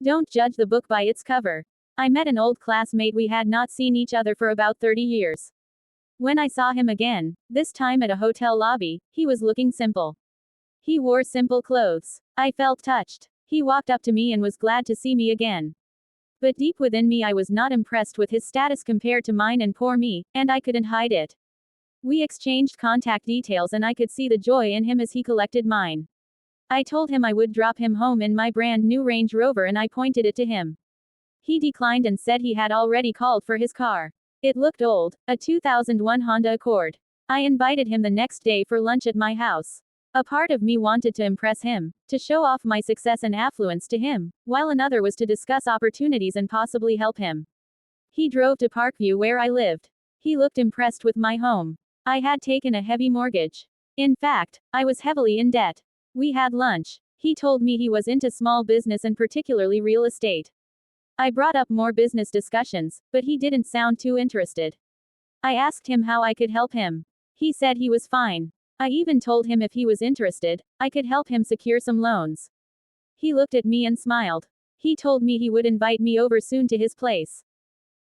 Don't judge the book by its cover. I met an old classmate we had not seen each other for about 30 years. When I saw him again, this time at a hotel lobby, he was looking simple. He wore simple clothes. I felt touched. He walked up to me and was glad to see me again. But deep within me I was not impressed with his status compared to mine and poor me, and I couldn't hide it. We exchanged contact details and I could see the joy in him as he collected mine. I told him I would drop him home in my brand new Range Rover and I pointed it to him. He declined and said he had already called for his car. It looked old, a 2001 Honda Accord. I invited him the next day for lunch at my house. A part of me wanted to impress him, to show off my success and affluence to him, while another was to discuss opportunities and possibly help him. He drove to Parkview where I lived. He looked impressed with my home. I had taken a heavy mortgage. In fact, I was heavily in debt. We had lunch. He told me he was into small business and particularly real estate. I brought up more business discussions, but he didn't sound too interested. I asked him how I could help him. He said he was fine. I even told him if he was interested, I could help him secure some loans. He looked at me and smiled. He told me he would invite me over soon to his place.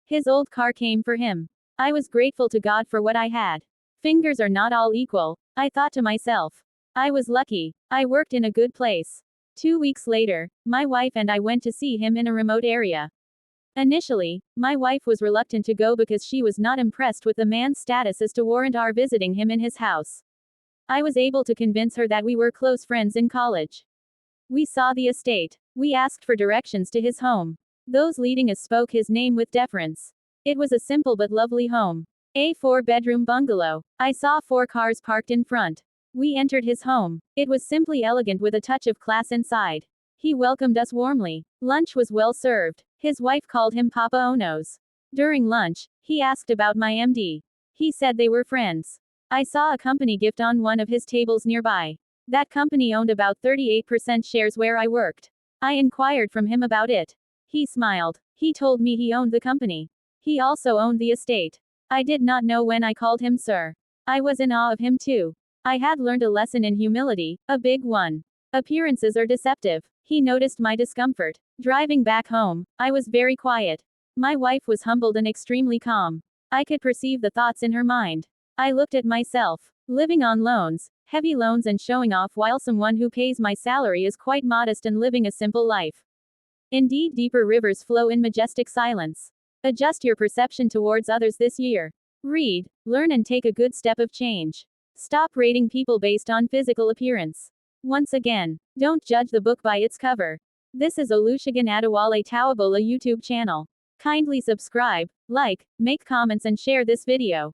His old car came for him. I was grateful to God for what I had. Fingers are not all equal, I thought to myself. I was lucky. I worked in a good place. 2 weeks later, my wife and I went to see him in a remote area. Initially, my wife was reluctant to go because she was not impressed with the man's status as to warrant our visiting him in his house. I was able to convince her that we were close friends in college. We saw the estate. We asked for directions to his home. Those leading us spoke his name with deference. It was a simple but lovely home. A 4-bedroom bungalow. I saw 4 cars parked in front. We entered his home. It was simply elegant with a touch of class inside. He welcomed us warmly. Lunch was well served. His wife called him Papa Onos. During lunch, he asked about my MD. He said they were friends. I saw a company gift on one of his tables nearby. That company owned about 38% shares where I worked. I inquired from him about it. He smiled. He told me he owned the company. He also owned the estate. I did not know when I called him sir. I was in awe of him too. I had learned a lesson in humility, a big one. Appearances are deceptive. He noticed my discomfort. Driving back home, I was very quiet. My wife was humbled and extremely calm. I could perceive the thoughts in her mind. I looked at myself. Living on loans, heavy loans and showing off while someone who pays my salary is quite modest and living a simple life. Indeed, deeper rivers flow in majestic silence. Adjust your perception towards others this year. Read, learn and take a good step of change. Stop rating people based on physical appearance. Once again, don't judge the book by its cover. This is Olusegun Adewale Tawabola YouTube channel. Kindly subscribe, like, make comments and share this video.